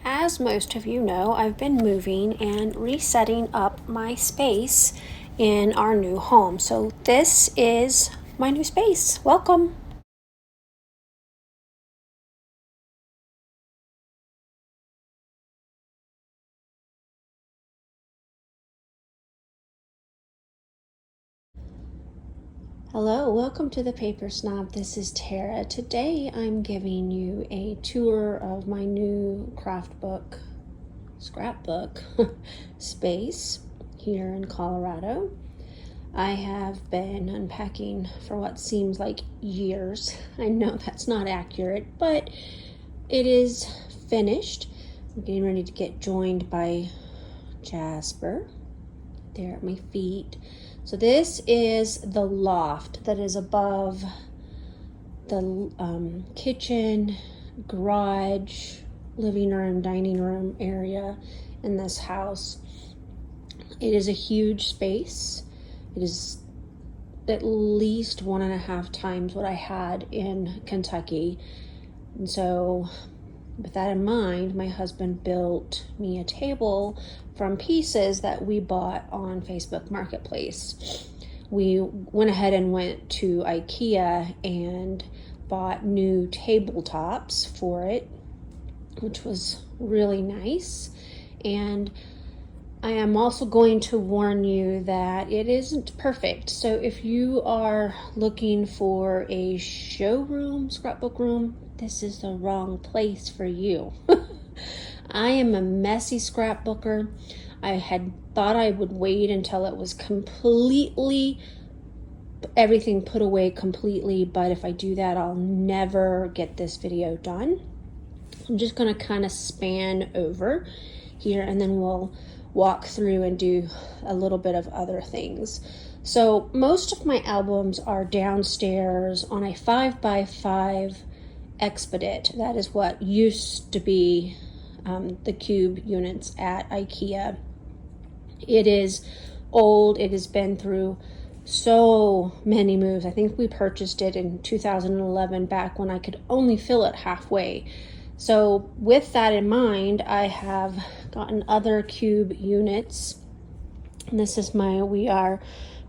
As most of you know, I've been moving and resetting up my space in our new home. So this is my new space. Welcome. Hello, welcome to the Paper Snob. This is Tara. Today I'm giving you a tour of my new scrapbook space here in Colorado. I have been unpacking for what seems like years. I know that's not accurate, but it is finished. I'm getting ready to get joined by Jasper there at my feet. So this is the loft that is above the kitchen, garage, living room, dining room area in this house. It is a huge space. It is at least 1.5 times what I had in Kentucky. And so with that in mind, my husband built me a table from pieces that we bought on Facebook Marketplace. We went ahead and went to IKEA and bought new tabletops for it, which was really nice. And I am also going to warn you that it isn't perfect. So if you are looking for a showroom, scrapbook room, this is the wrong place for you. I am a messy scrapbooker. I had thought I would wait until it was everything put away completely, but if I do that, I'll never get this video done. I'm just gonna kind of span over here and then we'll walk through and do a little bit of other things. So most of my albums are downstairs on a 5x5 Expedit. That is what used to be the cube units at IKEA. It is old. It has been through so many moves. I think we purchased it in 2011, back when I could only fill it halfway. So with that in mind, I have gotten other cube units. And this is my We Are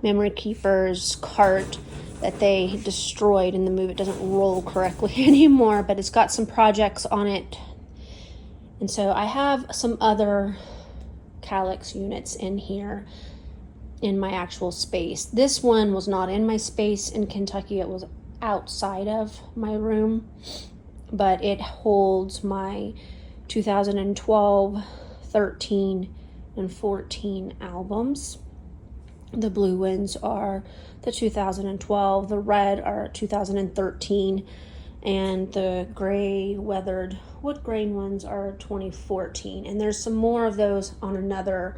Memory Keepers cart that they destroyed in the move. It doesn't roll correctly anymore, but it's got some projects on it. And so I have some other kallax units in here in my actual space. This one was not in my space in Kentucky. It was outside of my room, but it holds my 2012, 13, and 14 albums. The blue ones are the 2012, the red are 2013, and the gray weathered wood grain ones are 2014. And there's some more of those on another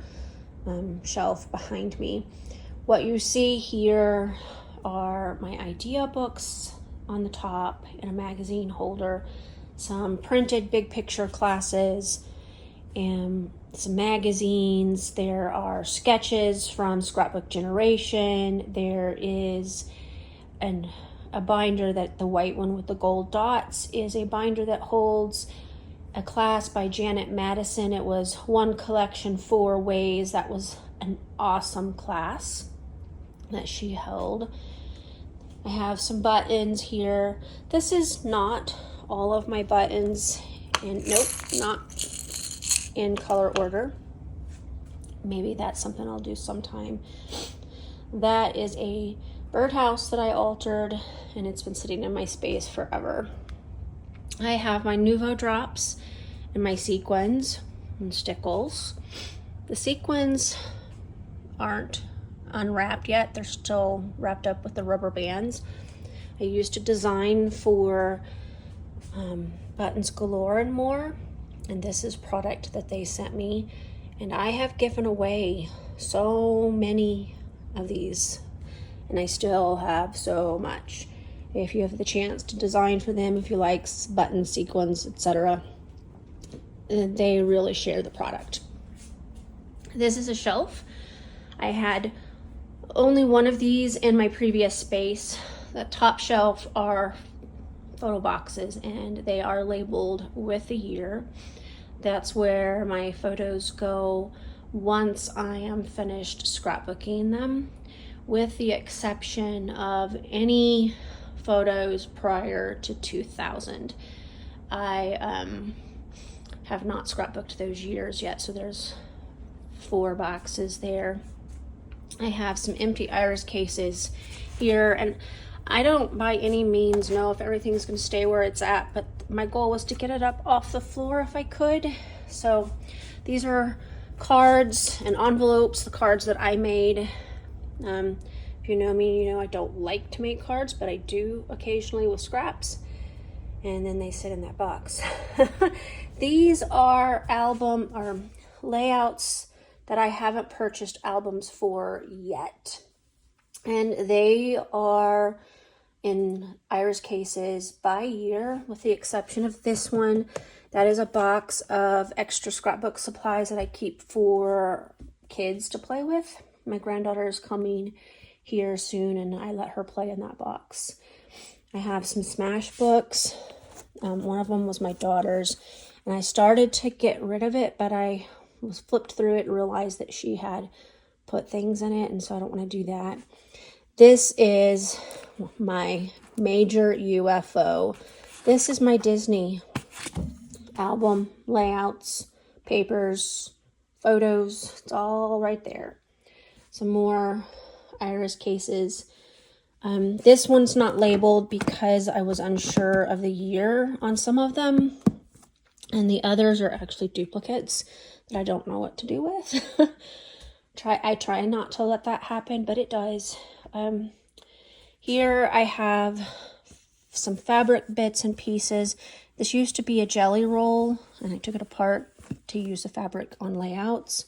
shelf behind me. What you see here are my idea books on the top and a magazine holder, some printed big picture classes, and some magazines. There are sketches from Scrapbook Generation. There is a binder, that the white one with the gold dots is a binder that holds a class by Janet Madison. It was One Collection 4 Ways. That was an awesome class that she held. I have some buttons here. This is not all of my buttons, and nope, not in color order. Maybe that's something I'll do sometime. That is a birdhouse that I altered, and it's been sitting in my space forever. I have my Nuvo drops and my sequins and stickles. The sequins aren't unwrapped yet. They're still wrapped up with the rubber bands. I used to design for Buttons Galore and more, and this is product that they sent me, and I have given away so many of these, and I still have so much. If you have the chance to design for them, if you like buttons, sequins, etc., they really share the product. This is a shelf. I had only one of these in my previous space. The top shelf are photo boxes, and they are labeled with the year. That's where my photos go once I am finished scrapbooking them, with the exception of any photos prior to 2000. I have not scrapbooked those years yet, so there's 4 boxes there. I have some empty iris cases here, and I don't by any means know if everything's going to stay where it's at, but my goal was to get it up off the floor if I could. So these are cards and envelopes, the cards that I made. If you know me, you know I don't like to make cards, but I do occasionally with scraps, and then they sit in that box. These are album or layouts that I haven't purchased albums for yet, and they are in iris cases by year, with the exception of this one. That is a box of extra scrapbook supplies that I keep for kids to play with. My granddaughter is coming here soon, and I let her play in that box. I have some smash books. One of them was my daughter's, and I started to get rid of it, but I was flipped through it and realized that she had put things in it, and so I don't want to do that. This is my major UFO. This is my Disney album layouts, papers, photos. It's all right there. Some more iris cases. This one's not labeled because I was unsure of the year on some of them, and the others are actually duplicates that I don't know what to do with. I try not to let that happen, but it does. Here I have some fabric bits and pieces. This used to be a jelly roll, and I took it apart to use the fabric on layouts.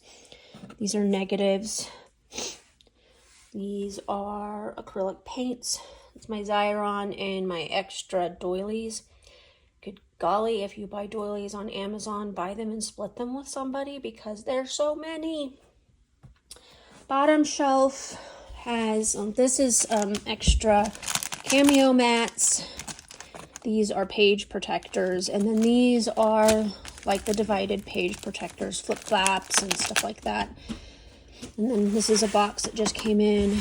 These are negatives. These are acrylic paints. It's my Xyron and my extra doilies. Good golly, if you buy doilies on Amazon, buy them and split them with somebody, because there's so many. Bottom shelf has, this is extra cameo mats. These are page protectors, and then these are like the divided page protectors, flip flaps and stuff like that. And then this is a box that just came in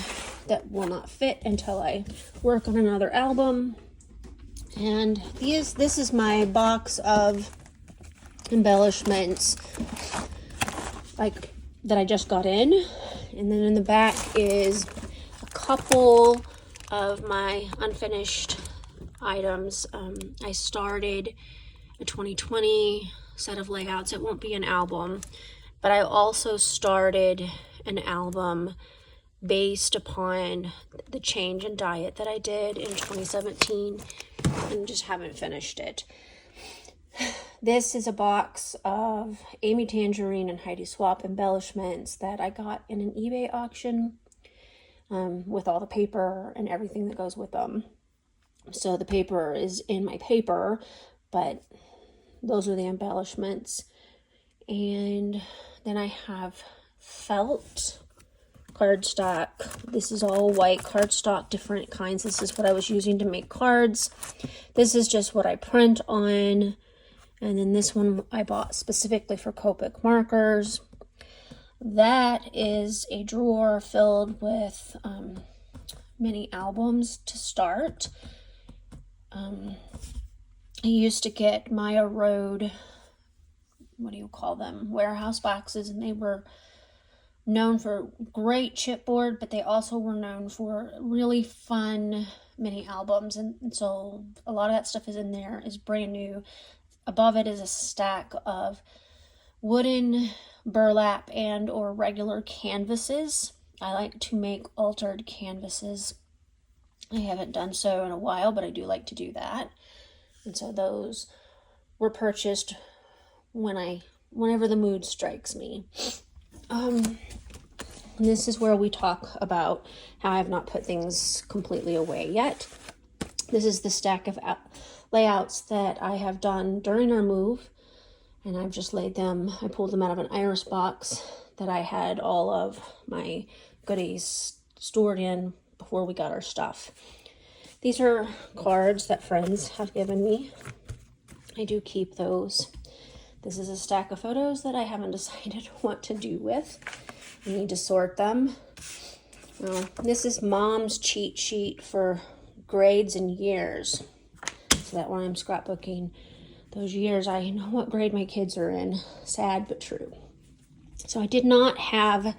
that will not fit until I work on another album. And this is my box of embellishments, like that I just got in. And then in the back is a couple of my unfinished items. I started a 2020 set of layouts. It won't be an album, but I also started an album based upon the change in diet that I did in 2017, and just haven't finished it. This is a box of Amy Tangerine and Heidi Swapp embellishments that I got in an eBay auction, with all the paper and everything that goes with them. So the paper is in my paper, but those are the embellishments. And then I have felt cardstock. This is all white cardstock, different kinds. This is what I was using to make cards. This is just what I print on. And then this one I bought specifically for Copic markers. That is a drawer filled with mini albums to start. I used to get Maya Road, what do you call them, warehouse boxes, and they were known for great chipboard, but they also were known for really fun mini albums, and so a lot of that stuff is in there, is brand new. Above it is a stack of wooden burlap and or regular canvases. I like to make altered canvases. I haven't done so in a while, but I do like to do that. And so those were purchased whenever the mood strikes me. This is where we talk about how I have not put things completely away yet. This is the stack of layouts that I have done during our move, and I've just laid them. I pulled them out of an iris box that I had all of my goodies stored in before we got our stuff. These are cards that friends have given me. I do keep those. This is a stack of photos that I haven't decided what to do with. I need to sort them. Well, this is Mom's cheat sheet for grades and years. So that when I'm scrapbooking those years, I know what grade my kids are in. Sad but true. So I did not have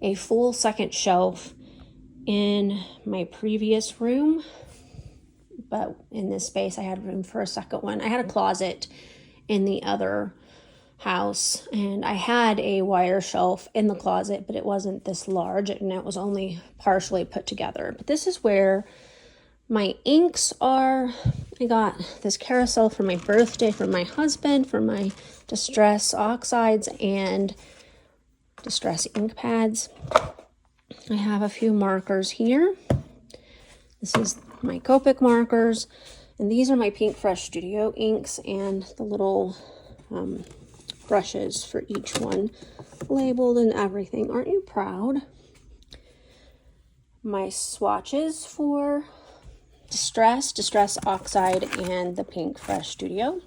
a full second shelf in my previous room, but in this space I had room for a second one. I had a closet in the other house, and I had a wire shelf in the closet, but it wasn't this large, and it was only partially put together. But this is where my inks are. I got this carousel for my birthday from my husband for my distress oxides and distress ink pads. I have a few markers here. This is my Copic markers, and these are my Pink Fresh Studio inks and the little brushes for each one, labeled and everything. Aren't you proud? My swatches for Distress Oxide, and the Pink Fresh Studio.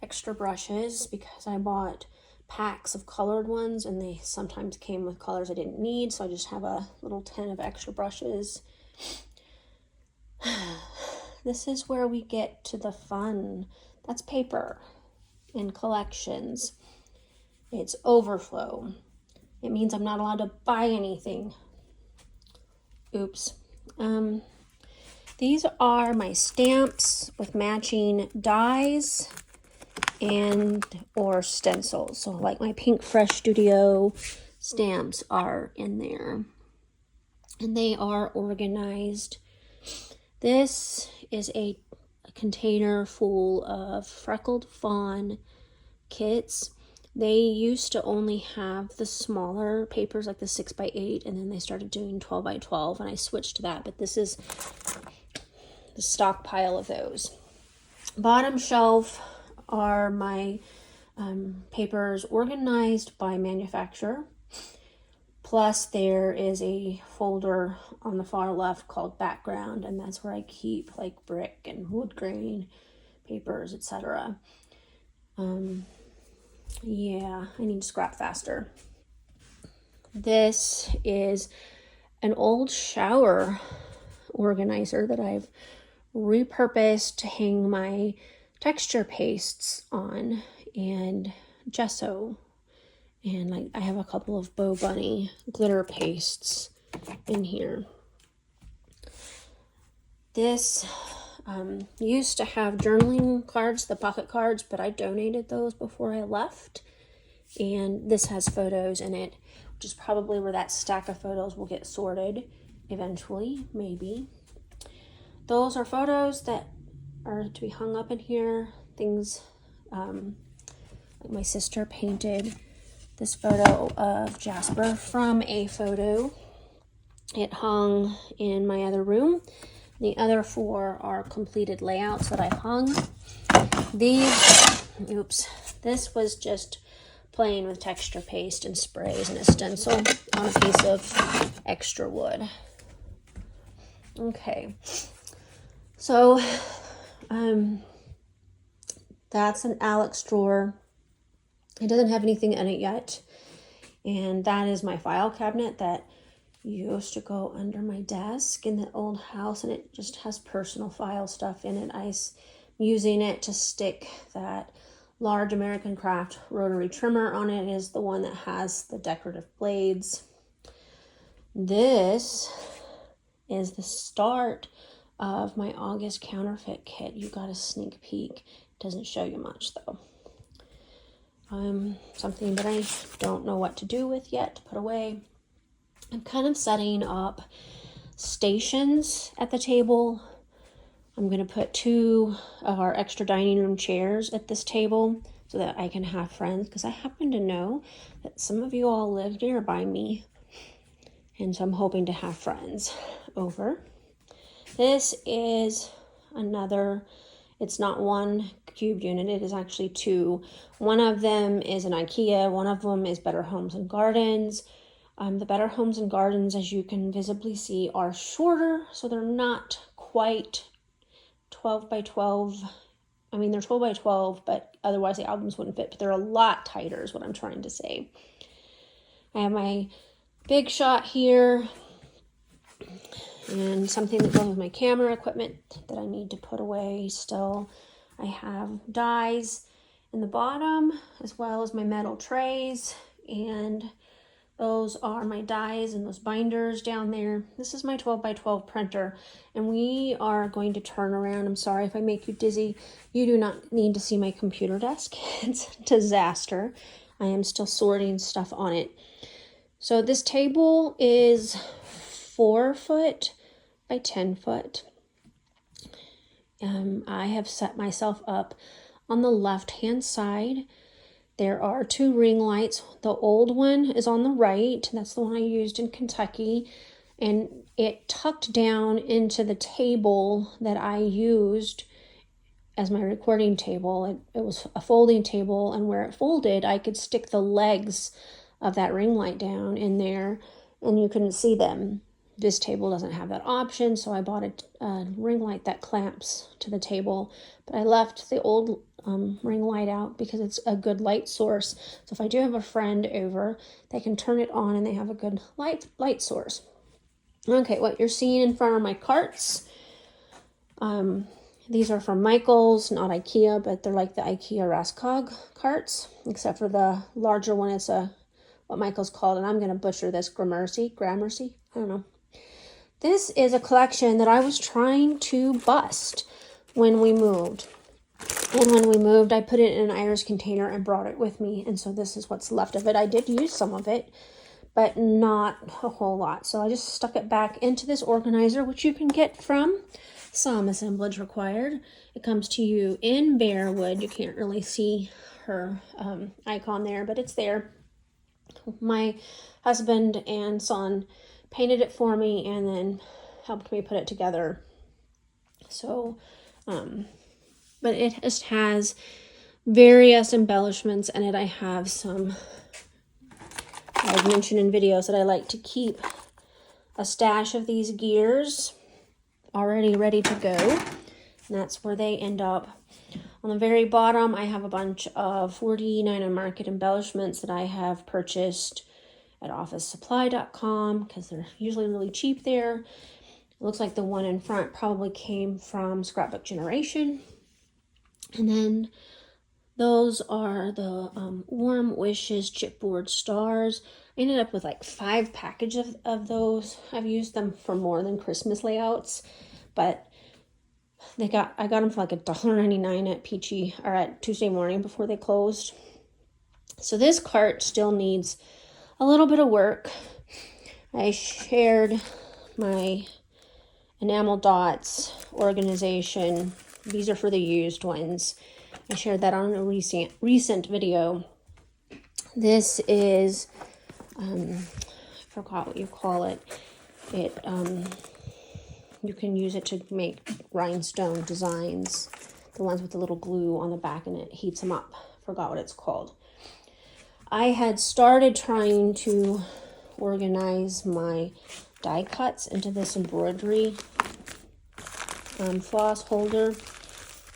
Extra brushes because I bought packs of colored ones and they sometimes came with colors I didn't need, so I just have a little tin of extra brushes. This is where we get to the fun. That's paper in Collections. It's overflow. It means I'm not allowed to buy anything. Oops. These are my stamps with matching dies and or stencils. So like my Pink Fresh Studio stamps are in there, and they are organized. This is a container full of Freckled Fawn kits. They used to only have the smaller papers, like the 6x8, and then they started doing 12x12, and I switched to that, but this is the stockpile of those. Bottom shelf are my papers organized by manufacturer, plus there is a folder on the far left called background, and that's where I keep like brick and wood grain papers, etc. Yeah, I need to scrap faster. This is an old shower organizer that I've repurposed to hang my texture pastes on and gesso. And like I have a couple of Bow Bunny glitter pastes in here. This used to have journaling cards, the pocket cards, but I donated those before I left. And this has photos in it, which is probably where that stack of photos will get sorted eventually, maybe. Those are photos that are to be hung up in here. Things like my sister painted this photo of Jasper from a photo. It hung in my other room. The other four are completed layouts that I hung. This was just playing with texture paste and sprays and a stencil on a piece of extra wood. Okay, so that's an Alex drawer. It doesn't have anything in it yet, and that is my file cabinet that used to go under my desk in the old house, and it just has personal file stuff in it. I'm using it to stick that large American Craft rotary trimmer on it. It is the one that has the decorative blades. This is the start of my August counterfeit kit. You got a sneak peek. It doesn't show you much though. Something that I don't know what to do with yet, to put away. I'm kind of setting up stations at the table. I'm going to put 2 of our extra dining room chairs at this table so that I can have friends, because I happen to know that some of you all live nearby me, and so I'm hoping to have friends over. This is another, it's not one cube unit, it is actually 2. One of them is an IKEA, one of them is Better Homes and Gardens. The Better Homes and Gardens, as you can visibly see, are shorter, so they're not quite 12 by 12. I mean, they're 12 by 12, but otherwise the albums wouldn't fit, but they're a lot tighter is what I'm trying to say. I have my big shot here and something that goes with my camera equipment that I need to put away still. I have dies in the bottom as well as my metal trays, and those are my dies and those binders down there. This is my 12 by 12 printer, and we are going to turn around. I'm sorry if I make you dizzy. You do not need to see my computer desk. It's a disaster. I am still sorting stuff on it. So this table is 4 foot by 10 foot. I have set myself up on the left hand side. There are 2 ring lights. The old one is on the right. That's the one I used in Kentucky. And it tucked down into the table that I used as my recording table. It was a folding table, and where it folded, I could stick the legs of that ring light down in there, and you couldn't see them. This table doesn't have that option, so I bought a ring light that clamps to the table. But I left the old ring light out because it's a good light source. So if I do have a friend over, they can turn it on and they have a good light source. Okay, what you're seeing in front of my carts, these are from Michael's, not IKEA, but they're like the IKEA Raskog carts, except for the larger one is what Michael's called, and I'm going to butcher this, Gramercy, I don't know. This is a collection that I was trying to bust when we moved. And when we moved, I put it in an Irish container and brought it with me. And so this is what's left of it. I did use some of it, but not a whole lot. So I just stuck it back into this organizer, which you can get from Some Assemblage Required. It comes to you in bare wood. You can't really see her icon there, but it's there. My husband and son painted it for me and then helped me put it together. So, but it just has various embellishments in it. I have some, I've mentioned in videos that I like to keep a stash of these gears already ready to go. And that's where they end up. On the very bottom, I have a bunch of 49 Market embellishments that I have purchased at officesupply.com because they're usually really cheap there. It looks like the one in front probably came from Scrapbook Generation. And then those are the Warm Wishes chipboard stars. I ended up with like 5 packages of those. I've used them for more than Christmas layouts, but I got them for like $1.99 at Peachy, or at Tuesday Morning before they closed. So this cart still needs a little bit of work. I shared my enamel dots organization. These are for the used ones. I shared that on a recent video. This is, I forgot what you call it. You can use it to make rhinestone designs. The ones with the little glue on the back and it heats them up. Forgot what it's called. I had started trying to organize my die cuts into this embroidery floss holder.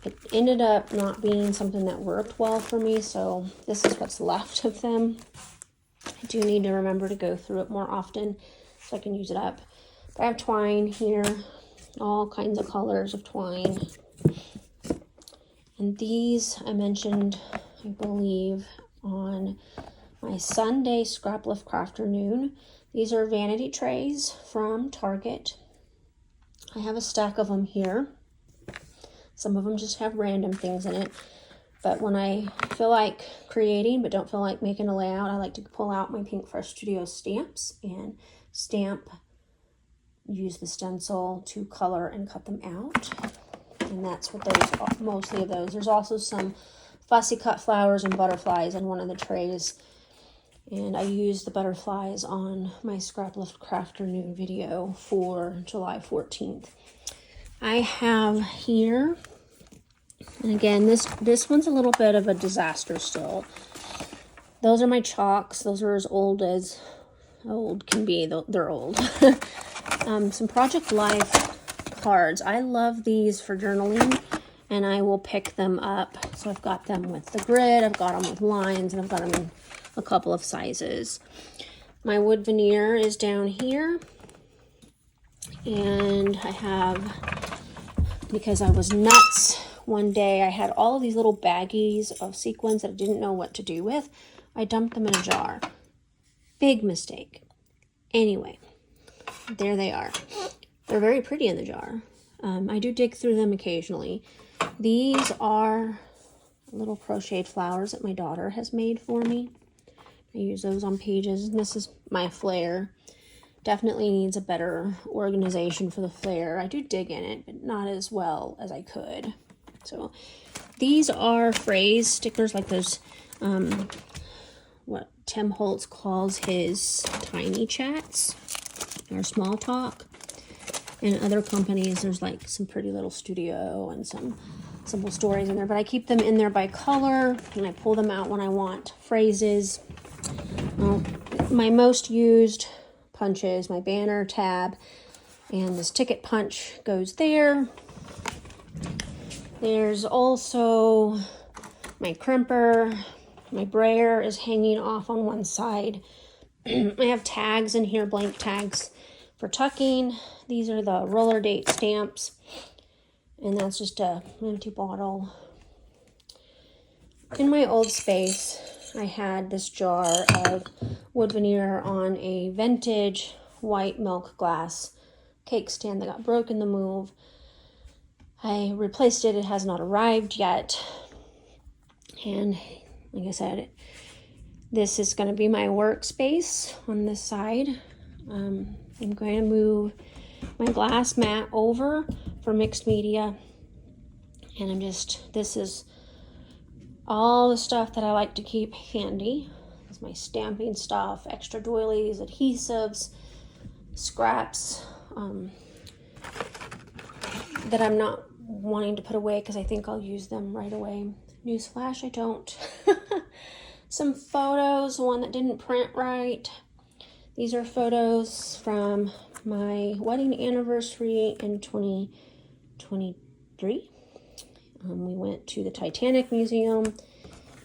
It ended up not being something that worked well for me, so this is what's left of them. I do need to remember to go through it more often so I can use it up. But I have twine here, all kinds of colors of twine. And these I mentioned, I believe, on my Sunday Scrap Lift Crafternoon. These are vanity trays from Target. I have a stack of them here. Some of them just have random things in it. But when I feel like creating but don't feel like making a layout, I like to pull out my Pink Fresh Studio stamps and stamp, use the stencil to color and cut them out. And that's what those are, mostly of those. There's also some fussy cut flowers and butterflies in one of the trays. And I used the butterflies on my Scrap Lift Crafternoon video for July 14th. I have here, and again, this one's a little bit of a disaster still. Those are my chalks. Those are as old can be. They're old. Some Project Life cards. I love these for journaling and I will pick them up. So I've got them with the grid, I've got them with lines, and I've got them in a couple of sizes. My wood veneer is down here, and I have, because I was nuts one day, I had all of these little baggies of sequins that I didn't know what to do with. I dumped them in a jar. Big mistake. Anyway, there they are. They're very pretty in the jar. I do dig through them occasionally. These are little crocheted flowers that my daughter has made for me. I use those on pages. And this is my flare. Definitely needs a better organization for the flare. I do dig in it, but not as well as I could. So these are phrase stickers, like those, what Tim Holtz calls his tiny chats or small talk. In other companies, there's like some pretty little studio and some simple stories in there, but I keep them in there by color, and I pull them out when I want phrases. My most used punches, my banner tab, and this ticket punch goes there. There's also my crimper. My brayer is hanging off on one side. I have tags in here, blank tags for tucking. These are the roller date stamps, and that's just a empty bottle. In my old space, I had this jar of wood veneer on a vintage white milk glass cake stand that got broke in the move. I replaced it. It has not arrived yet. And like I said, this is going to be my workspace on this side. I'm going to move my glass mat over for mixed media. And this is all the stuff that I like to keep handy. This is my stamping stuff, extra doilies, adhesives, scraps that I'm not wanting to put away because I think I'll use them right away. Newsflash, I don't. Some photos, one that didn't print right. These are photos from my wedding anniversary in 2023. We went to the Titanic Museum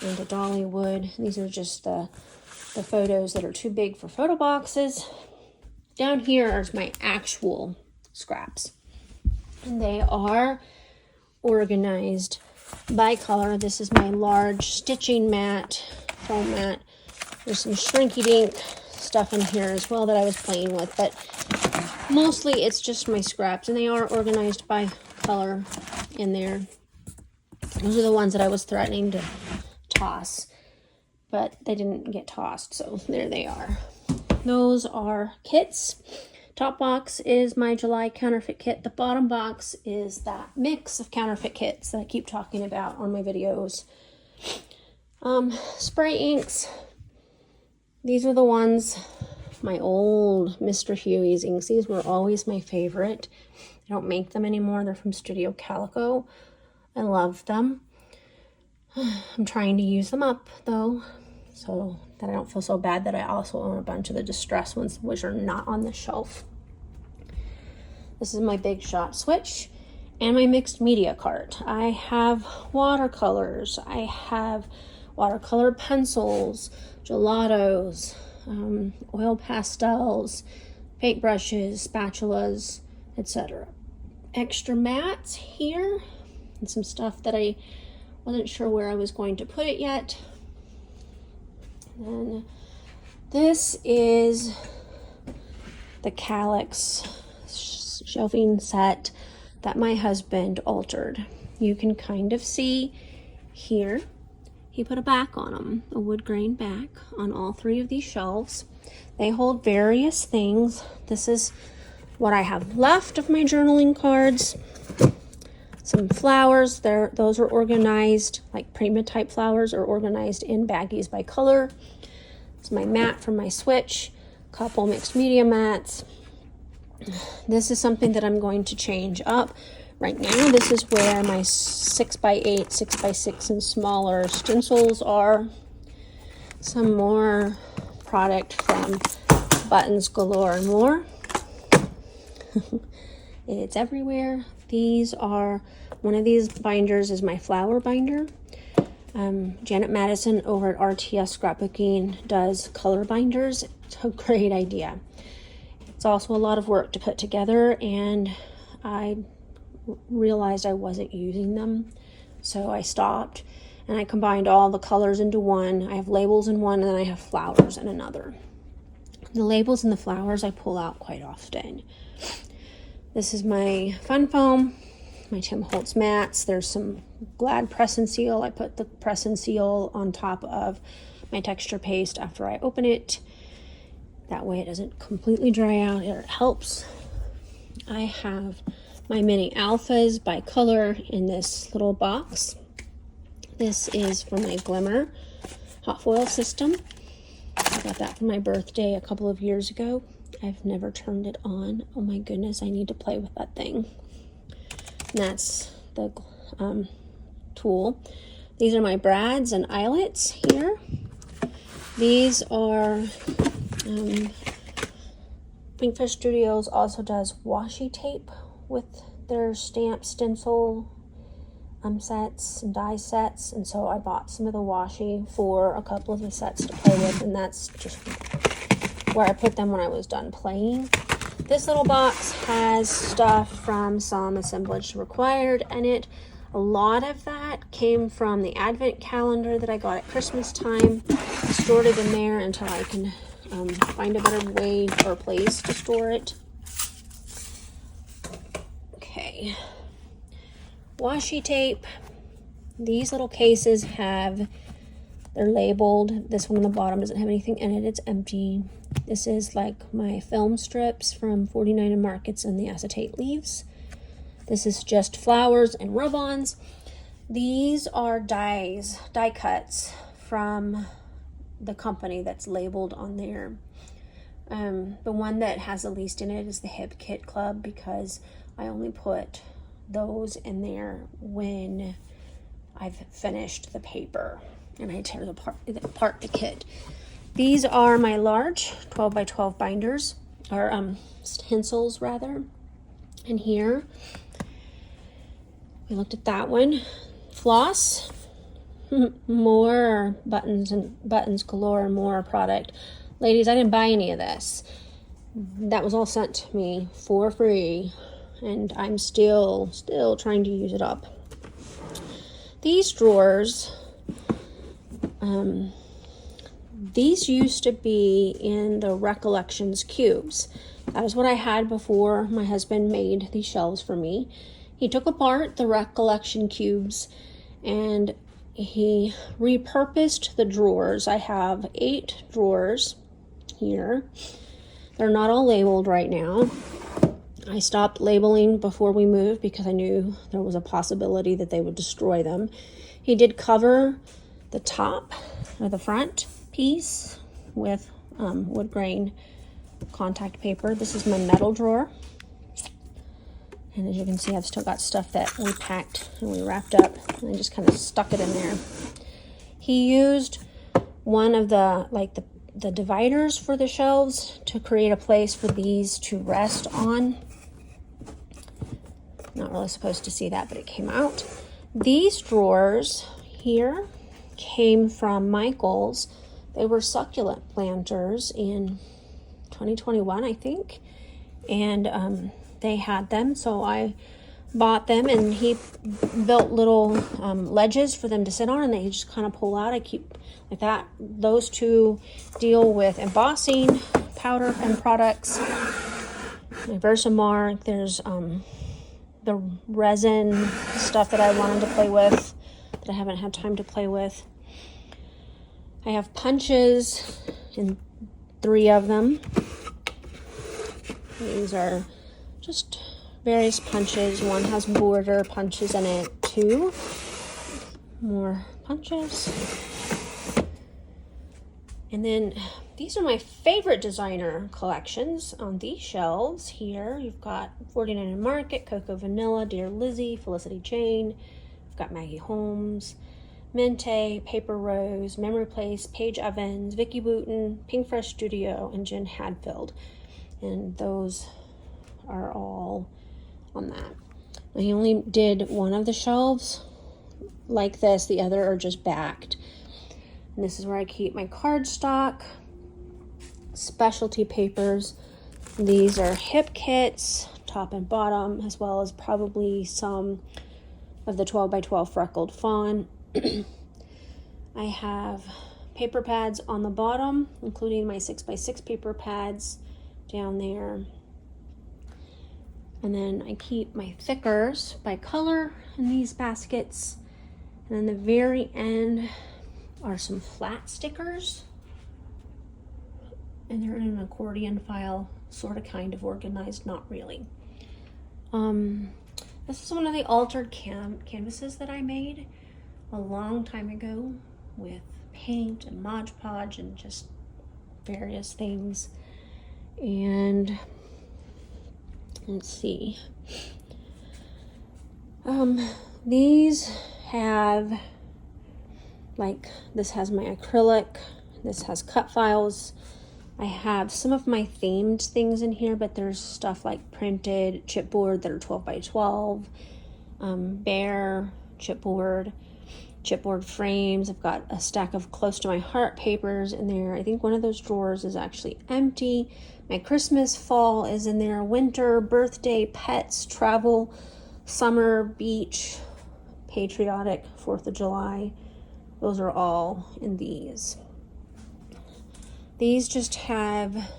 and to Dollywood. These are just the photos that are too big for photo boxes. Down here are my actual scraps. And they are organized by color. This is my large stitching mat, foam mat. There's some shrinky dink stuff in here as well that I was playing with, but mostly it's just my scraps, and they are organized by color in there. Those are the ones that I was threatening to toss, but they didn't get tossed, so there they are. Those are kits. Top box is my July counterfeit kit. The bottom box is that mix of counterfeit kits that I keep talking about on my videos. Spray inks. These are the ones, my old Mr. Huey's inks. These were always my favorite. I don't make them anymore. They're from Studio Calico. I love them. I'm trying to use them up, though, so that I don't feel so bad that I also own a bunch of the distressed ones, which are not on the shelf. This is my Big Shot switch and my mixed media cart. I have watercolors. I have watercolor pencils, gelatos, oil pastels, paintbrushes, spatulas, etc. Extra mats here, and some stuff that I wasn't sure where I was going to put it yet. And this is the kallax shelving set that my husband altered. You can kind of see here, he put a back on them, a wood grain back on all three of these shelves. They hold various things. This is what I have left of my journaling cards. Some flowers, those are organized, like Prima type flowers are organized in baggies by color. It's my mat from my switch, couple mixed media mats. This is something that I'm going to change up. Right now, this is where my 6x8, 6x6 and smaller stencils are. Some more product from Buttons Galore and More. It's everywhere. These are, one of these binders is my flower binder. Janet Madison over at RTS Scrapbooking does color binders. It's a great idea. It's also a lot of work to put together, and I realized I wasn't using them, so I stopped, and I combined all the colors into one. I have labels in one, and then I have flowers in another. The labels and the flowers I pull out quite often. This is my fun foam, my Tim Holtz mats. There's some Glad press and seal. I put the press and seal on top of my texture paste after I open it. That way it doesn't completely dry out. It helps. I have my mini alphas by color in this little box. This is for my Glimmer hot foil system. I got that for my birthday a couple of years ago. I've never turned it on. Oh my goodness, I need to play with that thing. And that's the tool. These are my brads and eyelets here. These are Pinkfish Studios also does washi tape with their stamp stencil sets and die sets, and so I bought some of the washi for a couple of the sets to play with, and that's just where I put them when I was done playing. This little box has stuff from some assemblage required in it. A lot of that came from the advent calendar that I got at Christmas time. I stored it in there until I can find a better way or place to store it. Okay. Washi tape. These little cases they're labeled. This one on the bottom doesn't have anything in it. It's empty. This is like my film strips from 49 Markets and the acetate leaves. This is just flowers and rub-ons. These are die cuts from the company that's labeled on there. The one that has the least in it is the Hip Kit Club, because I only put those in there when I've finished the paper and I tear apart the kit. These are my large 12 by 12 binders, or stencils rather. And here we looked at that one. Floss, more buttons galore, more product. Ladies, I didn't buy any of this. That was all sent to me for free, and I'm still trying to use it up. These drawers, these used to be in the Recollections cubes. That is what I had before my husband made these shelves for me. He took apart the Recollection cubes and he repurposed the drawers. I have 8 drawers here. They're not all labeled right now. I stopped labeling before we moved because I knew there was a possibility that they would destroy them. He did cover the top or the front piece with wood grain contact paper. This is my metal drawer. And as you can see, I've still got stuff that we packed and we wrapped up, and I just kind of stuck it in there. He used one of the dividers for the shelves to create a place for these to rest on. Not really supposed to see that, but it came out. These drawers here came from Michael's. They were succulent planters in 2021, I think. And they had them, so I bought them, and he built little ledges for them to sit on, and they just kind of pull out. I keep like that. Those two deal with embossing powder and products. My Versamark, there's the resin stuff that I wanted to play with that I haven't had time to play with. I have punches, and 3 of them. These are just various punches. One has border punches in it too. More punches. And then these are my favorite designer collections on these shelves here. You've got 49 Market, Cocoa Vanilla, Dear Lizzie, Felicity Jane. I've got Maggie Holmes, Mente, Paper Rose, Memory Place, Paige Evans, Vicki Wooten, Pinkfish Studio, and Jen Hadfield. And those are all on that. I only did one of the shelves like this, the other are just backed. And this is where I keep my cardstock, specialty papers. These are hip kits, top and bottom, as well as probably some of the 12 by 12 freckled fawn. I have paper pads on the bottom, including my 6 by 6 paper pads down there. And then I keep my thickers by color in these baskets. And then the very end are some flat stickers. And they're in an accordion file, sort of kind of organized, not really. This is one of the altered canvases that I made a long time ago with paint and Mod Podge and just various things. And let's see. These have, like, this has my acrylic, this has cut files. I have some of my themed things in here, but there's stuff like printed chipboard that are 12 by 12, bare chipboard frames. I've got a stack of close to my heart papers in there. I think one of those drawers is actually empty. My Christmas, fall is in there. Winter, birthday, pets, travel, summer, beach, patriotic, 4th of July. Those are all in these. These just have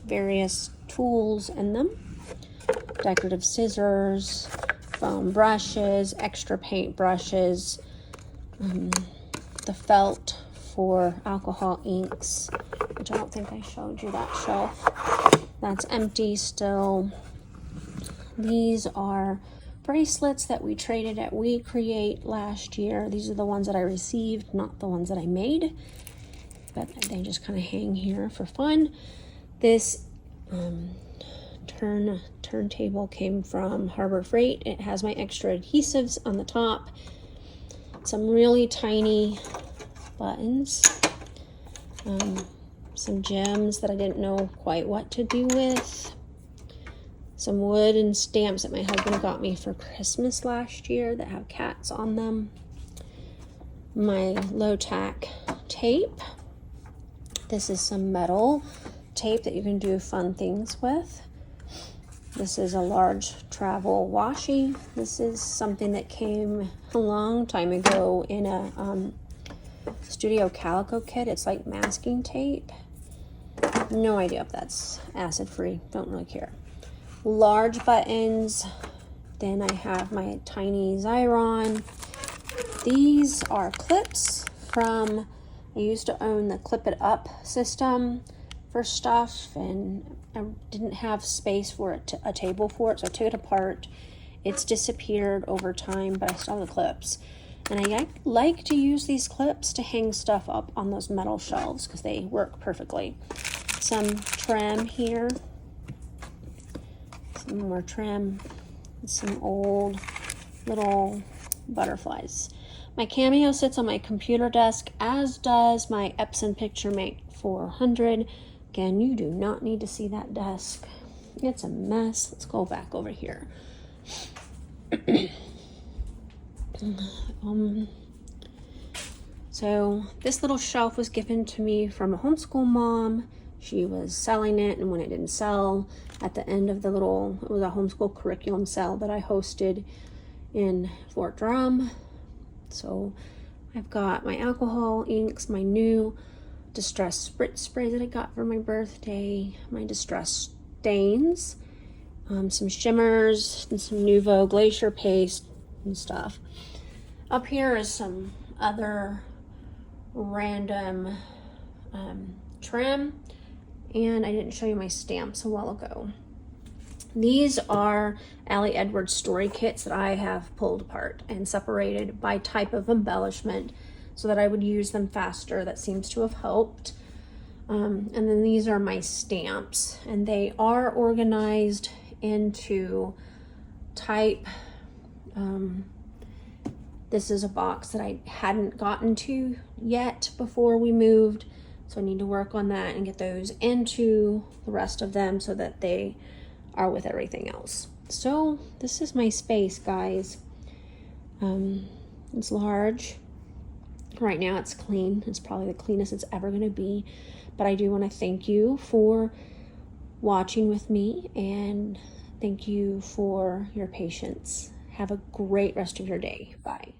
various tools in them. Decorative scissors, foam brushes, extra paint brushes, the felt for alcohol inks, which I don't think I showed you that shelf. That's empty still. These are bracelets that we traded at We Create last year. These are the ones that I received, not the ones that I made, but they just kind of hang here for fun. This turntable came from Harbor Freight. It has my extra adhesives on the top, some really tiny buttons, some gems that I didn't know quite what to do with, some wood and stamps that my husband got me for Christmas last year that have cats on them, my low-tack tape. This is some metal tape that you can do fun things with. This is a large travel washi. This is something that came a long time ago in a Studio Calico kit. It's like masking tape. No idea if that's acid free. Don't really care. Large buttons. Then I have my tiny Xyron. These are clips from, I used to own the Clip It Up system for stuff, and I didn't have space for it, a table for it, so I took it apart. It's disappeared over time, but I still have the clips. And I like to use these clips to hang stuff up on those metal shelves because they work perfectly. Some trim here, some more trim, some old little butterflies. My Cameo sits on my computer desk, as does my Epson PictureMate 400. Again, you do not need to see that desk. It's a mess. Let's go back over here. So this little shelf was given to me from a homeschool mom. She was selling it, and when it didn't sell, at the end of it was a homeschool curriculum sale that I hosted in Fort Drum. So I've got my alcohol inks, my new distress spritz spray that I got for my birthday, my distress stains, some shimmers, and some Nuvo glacier paste and stuff. Up here is some other random trim, and I didn't show you my stamps a while ago. These are Allie Edwards story kits that I have pulled apart and separated by type of embellishment so that I would use them faster. That seems to have helped. And then these are my stamps, and they are organized into type. This is a box that I hadn't gotten to yet before we moved, so I need to work on that and get those into the rest of them so that they are with everything else. So this is my space, guys. It's large. Right now it's clean. It's probably the cleanest it's ever going to be. But I do want to thank you for watching with me, and thank you for your patience. Have a great rest of your day. Bye.